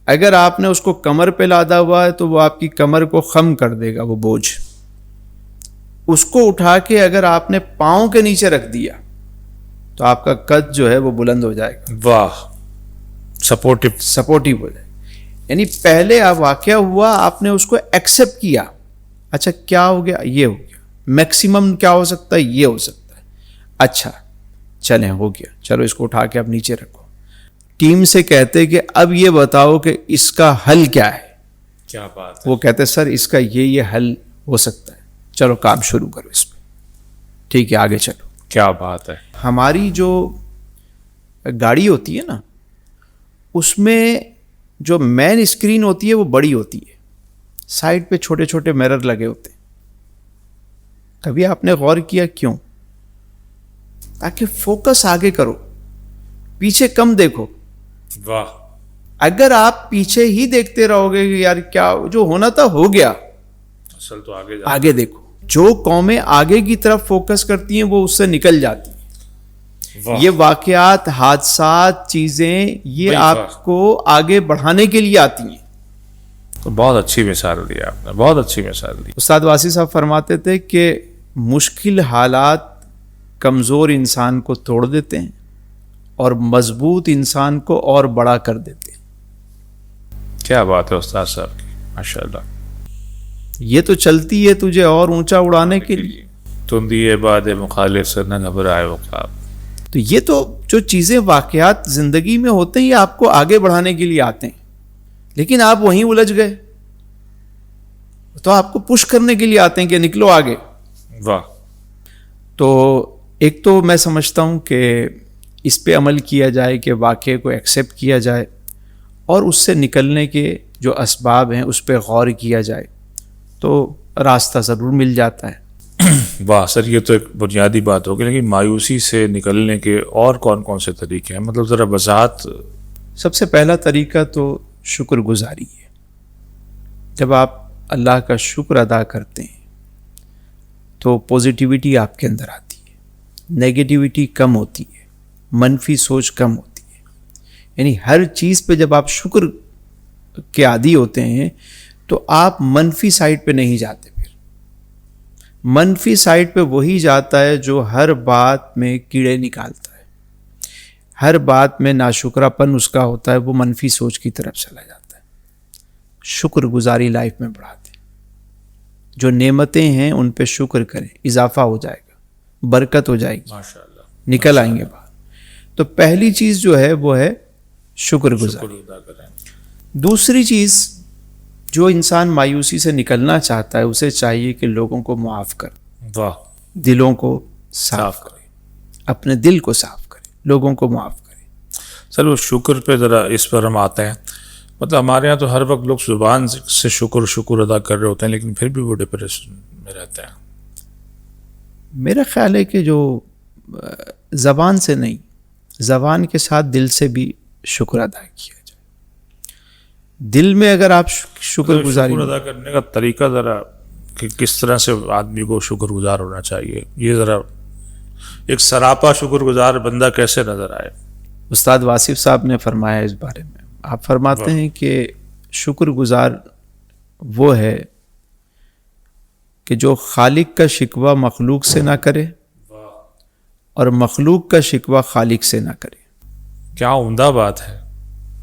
اگر آپ نے اس کو کمر پہ لادا ہوا ہے تو وہ آپ کی کمر کو خم کر دے گا وہ بوجھ. اس کو اٹھا کے اگر آپ نے پاؤں کے نیچے رکھ دیا تو آپ کا قد جو ہے وہ بلند ہو جائے گا. واہ، سپورٹیو ہو جائے. یعنی پہلے واقعہ ہوا، آپ نے اس کو ایکسیپٹ کیا، اچھا کیا ہو گیا، یہ ہو گیا، میکسیمم کیا ہو سکتا ہے، یہ ہو سکتا ہے، اچھا چلیں ہو گیا، چلو اس کو اٹھا کے اب نیچے رکھو. ٹیم سے کہتے کہ اب یہ بتاؤ کہ اس کا حل کیا ہے. کیا بات ہے. وہ کہتے سر اس کا یہ حل ہو سکتا ہے، چلو کام شروع کرو اس پہ، ٹھیک ہے آگے چلو. کیا بات ہے. ہماری جو گاڑی ہوتی ہے نا، اس میں جو مین اسکرین ہوتی ہے وہ بڑی ہوتی ہے, سائڈ پہ چھوٹے چھوٹے میرر لگے ہوتے ہیں. کبھی آپ نے غور کیا کیوں؟ تاکہ فوکس آگے کرو, پیچھے کم دیکھو. واہ. اگر آپ پیچھے ہی دیکھتے رہو گے کہ یار کیا جو ہونا تھا ہو گیا, اصل تو آگے دیکھو. جو قومیں آگے کی طرف فوکس کرتی ہیں وہ اس سے نکل جاتی ہیں. یہ واقعات, حادثات, چیزیں یہ آپ کو آگے بڑھانے کے لیے آتی ہیں. تو بہت اچھی مثال دی آپ نے, بہت اچھی مثال دی. استاد واسی صاحب فرماتے تھے کہ مشکل حالات کمزور انسان کو توڑ دیتے ہیں اور مضبوط انسان کو اور بڑا کر دیتے ہیں. کیا بات ہے استاد صاحب کی, ماشاءاللہ. یہ تو چلتی ہے تجھے اور اونچا اڑانے کے لیے. تندی باد مخالف سے نہ گھبرائے وہ خواب. تو یہ تو جو چیزیں واقعات زندگی میں ہوتے ہیں یہ آپ کو آگے بڑھانے کے لیے آتے ہیں, لیکن آپ وہیں الجھ گئے. تو آپ کو پش کرنے کے لیے آتے ہیں کہ نکلو آگے. واہ. تو ایک تو میں سمجھتا ہوں کہ اس پہ عمل کیا جائے کہ واقعے کو ایکسیپٹ کیا جائے اور اس سے نکلنے کے جو اسباب ہیں اس پہ غور کیا جائے تو راستہ ضرور مل جاتا ہے. واہ سر, یہ تو ایک بنیادی بات ہوگی, لیکن مایوسی سے نکلنے کے اور کون کون سے طریقے ہیں, مطلب ذرا وضاحت. سب سے پہلا طریقہ تو شکر گزاری ہے. جب آپ اللہ کا شکر ادا کرتے ہیں تو پوزیٹیوٹی آپ کے اندر آتی ہے, نیگیٹیوٹی کم ہوتی ہے, منفی سوچ کم ہوتی ہے. یعنی ہر چیز پہ جب آپ شکر کے عادی ہوتے ہیں تو آپ منفی سائڈ پہ نہیں جاتے. پھر منفی سائڈ پہ وہی جاتا ہے جو ہر بات میں کیڑے نکالتا ہے, ہر بات میں ناشکراپن اس کا ہوتا ہے, وہ منفی سوچ کی طرف چلا جاتا ہے. شکر گزاری لائف میں بڑھاتے ہیں. جو نعمتیں ہیں ان پہ شکر کریں, اضافہ ہو جائے گا, برکت ہو جائے گی, ماشاءاللہ نکل آئیں گے باہر. تو پہلی چیز جو ہے وہ ہے شکر گزاری. دوسری چیز, جو انسان مایوسی سے نکلنا چاہتا ہے اسے چاہیے کہ لوگوں کو معاف کرے. واہ. دلوں کو صاف کرے, اپنے دل کو صاف کرے, لوگوں کو معاف کرے. سر وہ شکر پہ ذرا اس پر ہم آتے ہیں. مطلب ہمارے یہاں تو ہر وقت لوگ زبان سے شکر ادا کر رہے ہوتے ہیں, لیکن پھر بھی وہ ڈپریشن میں رہتے ہیں. میرا خیال ہے کہ جو زبان سے نہیں, زبان کے ساتھ دل سے بھی شکر ادا کیا جائے. دل میں اگر آپ شکر گزاری, شکر ادا کرنے کا طریقہ ذرا کہ کس طرح سے آدمی کو شکر گزار ہونا چاہیے, یہ ذرا ایک سراپا شکر گزار بندہ کیسے نظر آئے. استاد واصف صاحب نے فرمایا اس بارے میں. آپ فرماتے ہیں کہ شکر گزار وہ ہے کہ جو خالق کا شکوہ مخلوق سے نہ کرے اور مخلوق کا شکوہ خالق سے نہ کرے. کیا عمدہ بات ہے,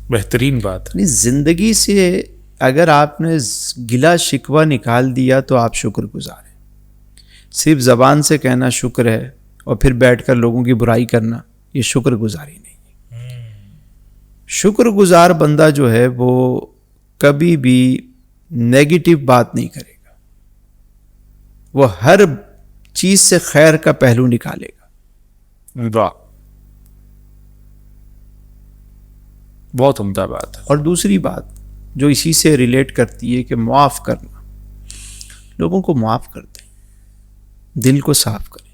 بہترین بات ہے. زندگی سے اگر آپ نے گلا شکوہ نکال دیا تو آپ شکر گزار ہیں. صرف زبان سے کہنا شکر ہے اور پھر بیٹھ کر لوگوں کی برائی کرنا, یہ شکر گزاری نہیں ہے. شکر گزار بندہ جو ہے وہ کبھی بھی نیگیٹو بات نہیں کرے گا, وہ ہر چیز سے خیر کا پہلو نکالے گا. واہ, بہت عمدہ بات ہے. اور دوسری بات جو اسی سے ریلیٹ کرتی ہے کہ معاف کرنا, لوگوں کو معاف کر دیں, دل کو صاف کریں.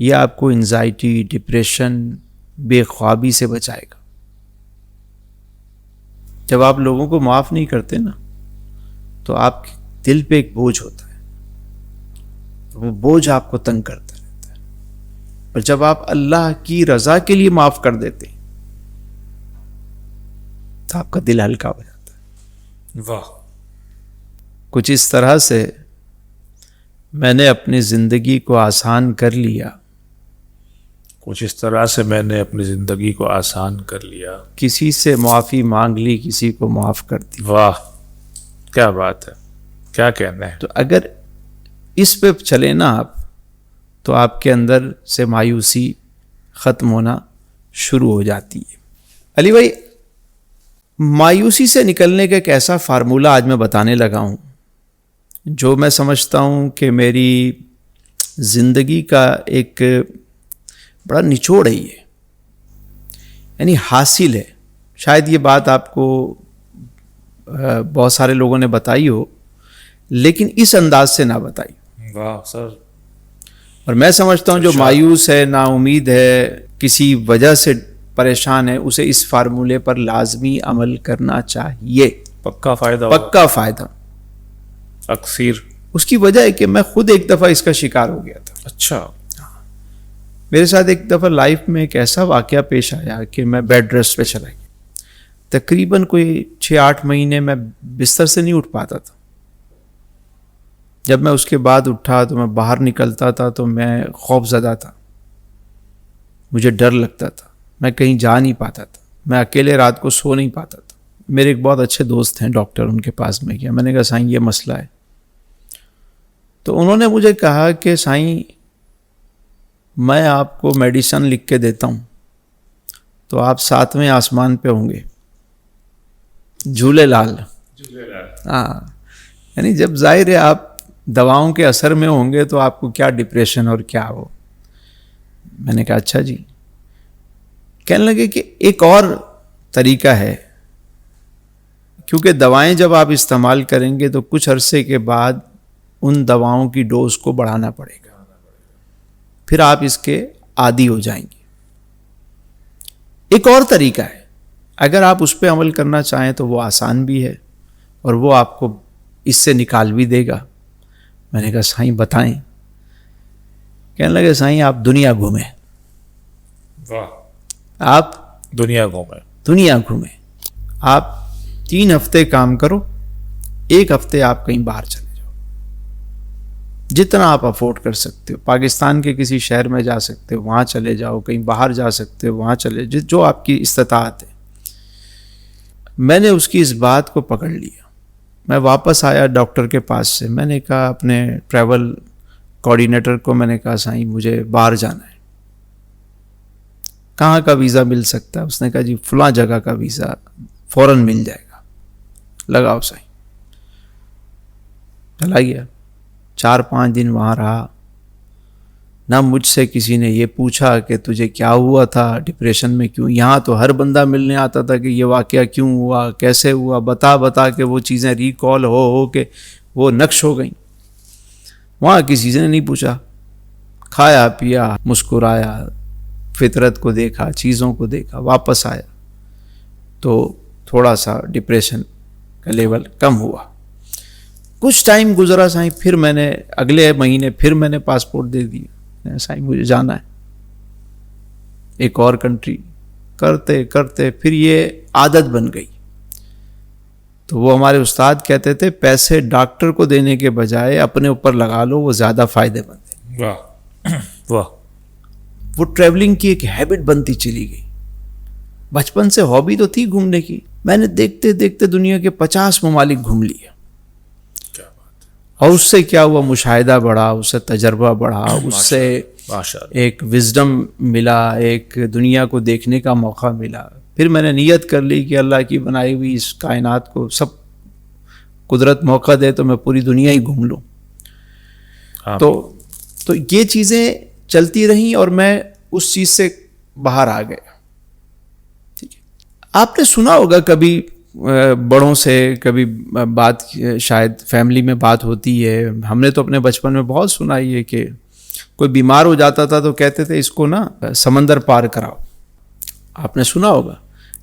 یہ آپ کو انزائٹی, ڈپریشن, بے خوابی سے بچائے گا. جب آپ لوگوں کو معاف نہیں کرتے نا تو آپ کے دل پہ ایک بوجھ ہوتا ہے, وہ بوجھ آپ کو تنگ کرتا رہتا ہے. اور جب آپ اللہ کی رضا کے لیے معاف کر دیتے ہیں تو آپ کا دل ہلکا ہو جاتا ہے. واہ. کچھ اس طرح سے میں نے اپنی زندگی کو آسان کر لیا, کچھ اس طرح سے میں نے اپنی زندگی کو آسان کر لیا, کسی سے معافی مانگ لی, کسی کو معاف کر دی. واہ کیا بات ہے, کیا کہنا ہے. تو اگر اس پہ چلے نا آپ تو آپ کے اندر سے مایوسی ختم ہونا شروع ہو جاتی ہے. علی بھائی, مایوسی سے نکلنے کا ایک ایسا فارمولہ آج میں بتانے لگا ہوں جو میں سمجھتا ہوں کہ میری زندگی کا ایک بڑا نچوڑ ہے, یہ یعنی حاصل ہے. شاید یہ بات آپ کو بہت سارے لوگوں نے بتائی ہو لیکن اس انداز سے نہ بتائی. واہ سر. اور میں سمجھتا ہوں جو مایوس ہے, نا امید ہے, کسی وجہ سے پریشان ہے, اسے اس فارمولے پر لازمی عمل کرنا چاہیے. پکا فائدہ, پکا فائدہ. اکثیر. اس کی وجہ ہے کہ میں خود ایک دفعہ اس کا شکار ہو گیا تھا. اچھا. میرے ساتھ ایک دفعہ لائف میں ایک ایسا واقعہ پیش آیا کہ میں بیڈ ریسٹ پہ چلا گیا. تقریباً کوئی 6-8 مہینے میں بستر سے نہیں اٹھ پاتا تھا. جب میں اس کے بعد اٹھا تو میں باہر نکلتا تھا تو میں خوف زدہ تھا, مجھے ڈر لگتا تھا, میں کہیں جا نہیں پاتا تھا, میں اکیلے رات کو سو نہیں پاتا تھا. میرے ایک بہت اچھے دوست ہیں ڈاکٹر, ان کے پاس میں گیا. میں نے کہا سائیں یہ مسئلہ ہے. تو انہوں نے مجھے کہا کہ سائیں میں آپ کو میڈیسن لکھ کے دیتا ہوں تو آپ 7ویں آسمان پہ ہوں گے. جھولے لال. ہاں, یعنی جب ظاہر ہے آپ دواؤں کے اثر میں ہوں گے تو آپ کو کیا ڈپریشن اور کیا ہو. میں نے کہا اچھا جی. کہنے لگے کہ ایک اور طریقہ ہے, کیونکہ دوائیں جب آپ استعمال کریں گے تو کچھ عرصے کے بعد ان دواؤں کی ڈوز کو بڑھانا پڑے گا, پھر آپ اس کے عادی ہو جائیں گے. ایک اور طریقہ ہے, اگر آپ اس پہ عمل کرنا چاہیں تو وہ آسان بھی ہے اور وہ آپ کو اس سے نکال بھی دے گا. میں نے کہا سائیں بتائیں. کہنے لگے سائیں آپ دنیا گھومیں. واہ. آپ دنیا گھومیں. دنیا گھومیں. آپ 3 ہفتے کام کرو, 1 ہفتے آپ کہیں باہر چلے جاؤ, جتنا آپ افورڈ کر سکتے ہو. پاکستان کے کسی شہر میں جا سکتے ہو وہاں چلے جاؤ, کہیں باہر جا سکتے ہو وہاں چلے, جو آپ کی استطاعت ہے. میں نے اس کی اس بات کو پکڑ لیا. میں واپس آیا ڈاکٹر کے پاس سے. میں نے کہا اپنے ٹریول کوآرڈینیٹر کو, میں نے کہا سائیں مجھے باہر جانا ہے, کہاں کا ویزا مل سکتا ہے؟ اس نے کہا جی فلاں جگہ کا ویزا فوراً مل جائے گا, لگاؤ سائیں. چلا گیا, 4-5 دن وہاں رہا. نہ مجھ سے کسی نے یہ پوچھا کہ تجھے کیا ہوا تھا, ڈپریشن میں کیوں. یہاں تو ہر بندہ ملنے آتا تھا کہ یہ واقعہ کیوں ہوا, کیسے ہوا, بتا کے وہ چیزیں ریکال ہو کے وہ نقش ہو گئیں. وہاں کسی نے نہیں پوچھا. کھایا پیا, مسکرایا, فطرت کو دیکھا, چیزوں کو دیکھا, واپس آیا تو تھوڑا سا ڈپریشن کا لیول کم ہوا. کچھ ٹائم گزرا سائیں, پھر میں نے اگلے مہینے پھر میں نے پاسپورٹ دے دیا. سائیں مجھے جانا ہے ایک اور کنٹری. کرتے کرتے پھر یہ عادت بن گئی. تو وہ ہمارے استاد کہتے تھے پیسے ڈاکٹر کو دینے کے بجائے اپنے اوپر لگا لو, وہ زیادہ فائدے مند ہے. واہ واہ. وہ ٹریولنگ کی ایک ہیبٹ بنتی چلی گئی. بچپن سے ہابی تو تھی گھومنے کی. میں نے دیکھتے دیکھتے دنیا کے 50 ممالک گھوم لیے. اور اس سے کیا ہوا, مشاہدہ بڑھا, اس سے تجربہ بڑھا, اس سے ایک وزڈم ملا, ایک دنیا کو دیکھنے کا موقع ملا. پھر میں نے نیت کر لی کہ اللہ کی بنائی ہوئی اس کائنات کو سب قدرت موقع دے تو میں پوری دنیا ہی گھوم لوں. تو یہ چیزیں چلتی رہیں اور میں اس چیز سے باہر آ گیا. ٹھیک ہے, آپ نے سنا ہوگا کبھی بڑوں سے کبھی بات, شاید فیملی میں بات ہوتی ہے. ہم نے تو اپنے بچپن میں بہت سنا ہی ہے کہ کوئی بیمار ہو جاتا تھا تو کہتے تھے اس کو نا سمندر پار کراؤ. آپ نے سنا ہوگا,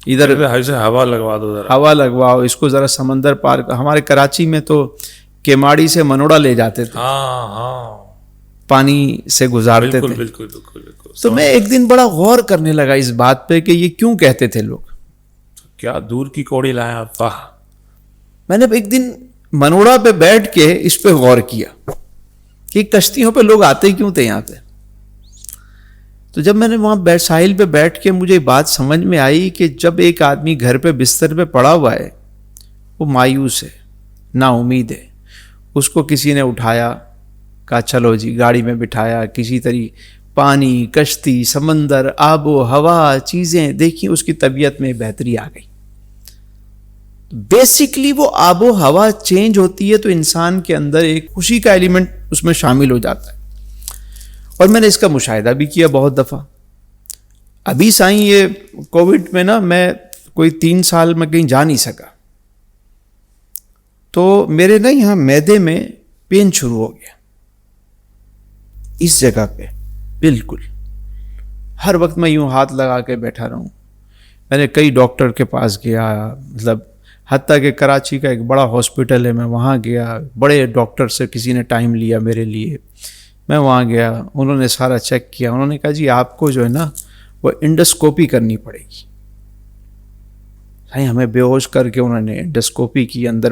ادھر ہوا لگوا دو, ہوا لگواؤ, اس کو ذرا سمندر پار. ہمارے کراچی میں تو کیماڑی سے منوڑا لے جاتے تھے, پانی سے گزارتے تھے. بالکل. تو میں ایک دن بڑا غور کرنے لگا اس بات پہ کہ یہ کیوں کہتے تھے لوگ. کیا دور کی کوڑی لایا. واہ. میں نے ایک دن منوڑا پہ بیٹھ کے اس پہ غور کیا کہ کشتیوں پہ لوگ آتے کیوں تھے یہاں پہ. تو جب میں نے وہاں ساحل پہ بیٹھ کے مجھے بات سمجھ میں آئی کہ جب ایک آدمی گھر پہ بستر پہ پڑا ہوا ہے, وہ مایوس ہے, نا امید ہے, اس کو کسی نے اٹھایا, کہا چلو جی گاڑی میں بٹھایا, کسی طریقے پانی, کشتی, سمندر, آب و ہوا, چیزیں دیکھی, اس کی طبیعت میں بہتری آ گئی. بیسیکلی وہ آب و ہوا چینج ہوتی ہے تو انسان کے اندر ایک خوشی کا ایلیمنٹ اس میں شامل ہو جاتا ہے. اور میں نے اس کا مشاہدہ بھی کیا بہت دفعہ. ابھی سائیں یہ کووڈ میں نا میں کوئی 3 سال میں کہیں جا نہیں سکا. تو میرے نا یہاں معدے میں پین شروع ہو گیا اس جگہ پہ بالکل. ہر وقت میں یوں ہاتھ لگا کے بیٹھا رہوں. میں نے کئی ڈاکٹر کے پاس گیا, مطلب حتیٰ کہ کراچی کا ایک بڑا ہاسپٹل ہے, میں وہاں گیا, بڑے ڈاکٹر سے کسی نے ٹائم لیا میرے لیے, میں وہاں گیا, انہوں نے سارا چیک کیا. انہوں نے کہا جی آپ کو جو ہے نا وہ انڈوسکوپی کرنی پڑے گی. ہمیں بے ہوش کر کے انہوں نے انڈوسکوپی کی, اندر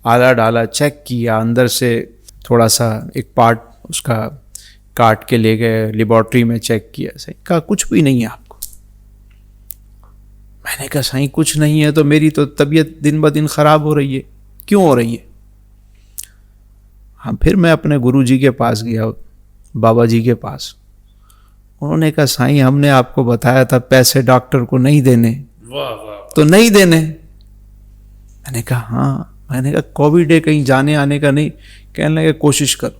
آلہ ڈالا, چیک کیا, اندر سے تھوڑا سا ایک پارٹ اس کا کاٹ کے لے گئے, لیبارٹری میں چیک کیا. صحیح کہا کچھ بھی نہیں ہے آپ کو. میں نے کہا صحیح کچھ نہیں ہے تو میری تو طبیعت دن بہ دن خراب ہو رہی ہے, کیوں ہو رہی ہے؟ ہاں پھر میں اپنے گرو جی کے پاس گیا, بابا جی کے پاس. انہوں نے کہا سائیں ہم نے آپ کو بتایا تھا پیسے ڈاکٹر کو نہیں دینے, تو نہیں دینے. میں نے کہا ہاں. میں نے کہا کووڈ ہے کہیں جانے آنے کا نہیں. کہنے لگے کوشش کرو.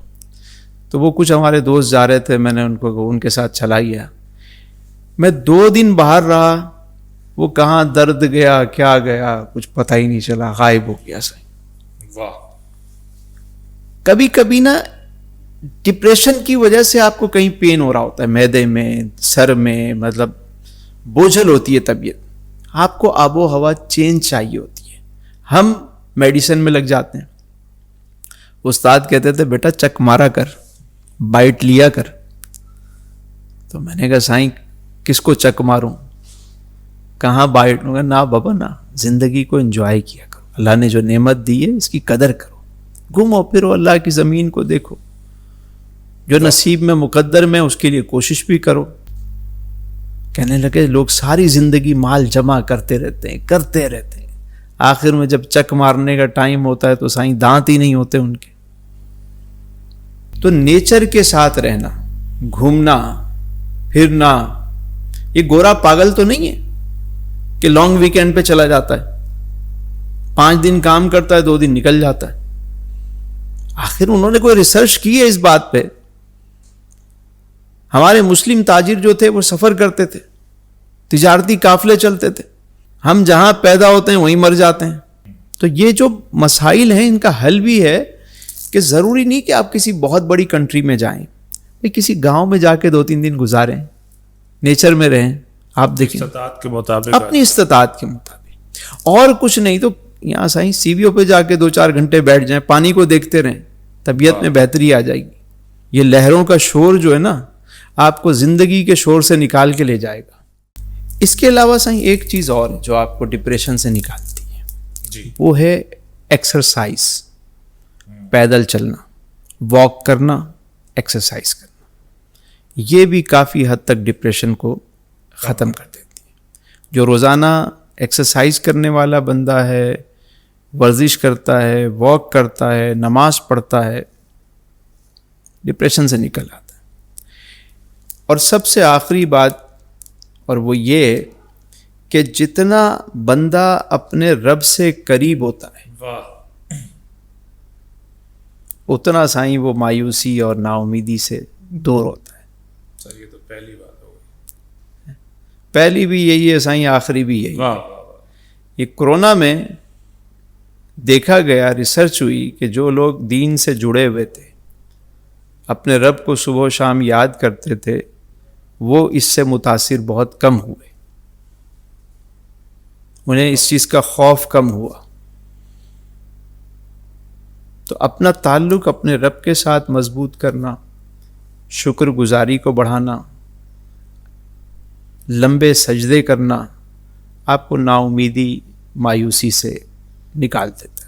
تو وہ کچھ ہمارے دوست جا رہے تھے, میں نے ان کے ساتھ چلا گیا. میں 2 دن باہر رہا, وہ کہاں درد گیا کیا گیا کچھ پتہ ہی نہیں چلا, غائب ہو گیا. صحیح واہ. کبھی کبھی نا ڈپریشن کی وجہ سے آپ کو کہیں پین ہو رہا ہوتا ہے, معدے میں, سر میں, مطلب بوجھل ہوتی ہے طبیعت, آپ کو آب و ہوا چینج چاہیے ہوتی ہے. ہم میڈیسن میں لگ جاتے ہیں. استاد کہتے تھے بیٹا چک مارا کر, بائٹ لیا کر. تو میں نے کہا سائیں کس کو چک ماروں, کہاں بائٹ لوں گا؟ نہ بابا نہ, زندگی کو انجوائے کیا کرو. اللہ نے جو نعمت دی ہے اس کی قدر کرو, گھومو پھرو, اللہ کی زمین کو دیکھو, جو نصیب میں مقدر میں اس کے لیے کوشش بھی کرو. کہنے لگے لوگ ساری زندگی مال جمع کرتے رہتے ہیں, آخر میں جب چک مارنے کا ٹائم ہوتا ہے تو سائیں دانت ہی نہیں ہوتے ان کے. تو نیچر کے ساتھ رہنا, گھومنا پھرنا. یہ گورا پاگل تو نہیں ہے کہ لانگ ویکینڈ پہ چلا جاتا ہے, 5 دن کام کرتا ہے, 2 دن نکل جاتا ہے. آخر انہوں نے کوئی ریسرچ کی ہے اس بات پہ. ہمارے مسلم تاجر جو تھے وہ سفر کرتے تھے, تجارتی قافلے چلتے تھے. ہم جہاں پیدا ہوتے ہیں وہیں مر جاتے ہیں. تو یہ جو مسائل ہیں ان کا حل بھی ہے کہ ضروری نہیں کہ آپ کسی بہت بڑی کنٹری میں جائیں, کسی گاؤں میں جا کے 2-3 دن گزاریں, نیچر میں رہیں. آپ دیکھیں استطاعت کے مطابق, اپنی استطاعت کے مطابق, اور کچھ نہیں تو یہاں سائیں سی وی او پہ جا کے 2-4 گھنٹے بیٹھ جائیں, پانی کو دیکھتے رہیں, طبیعت میں بہتری آ جائے گی. یہ لہروں کا شور جو ہے نا آپ کو زندگی کے شور سے نکال کے لے جائے گا. اس کے علاوہ سائیں ایک چیز اور جو آپ کو ڈپریشن سے نکالتی ہے جی, وہ ہے ایکسرسائز. پیدل چلنا, واک کرنا, ایکسرسائز کرنا. یہ بھی کافی حد تک ڈپریشن کو ختم کر دیتی ہے. جو روزانہ ایکسرسائز کرنے والا بندہ ہے, ورزش کرتا ہے, واک کرتا ہے, نماز پڑھتا ہے, ڈپریشن سے نکل آتا ہے. اور سب سے آخری بات, اور وہ یہ کہ جتنا بندہ اپنے رب سے قریب ہوتا ہے اتنا سائیں وہ مایوسی اور نا امیدی سے دور ہوتا ہے. سر یہ تو پہلی بات ہو گئی. پہلی بھی یہی ہے سائیں, آخری بھی یہی ہے. یہ کرونا میں دیکھا گیا, ریسرچ ہوئی کہ جو لوگ دین سے جڑے ہوئے تھے, اپنے رب کو صبح و شام یاد کرتے تھے, وہ اس سے متاثر بہت کم ہوئے. انہیں اس چیز کا خوف کم ہوا. تو اپنا تعلق اپنے رب کے ساتھ مضبوط کرنا, شکر گزاری کو بڑھانا, لمبے سجدے کرنا آپ کو نا امیدی مایوسی سے نکال دیتا.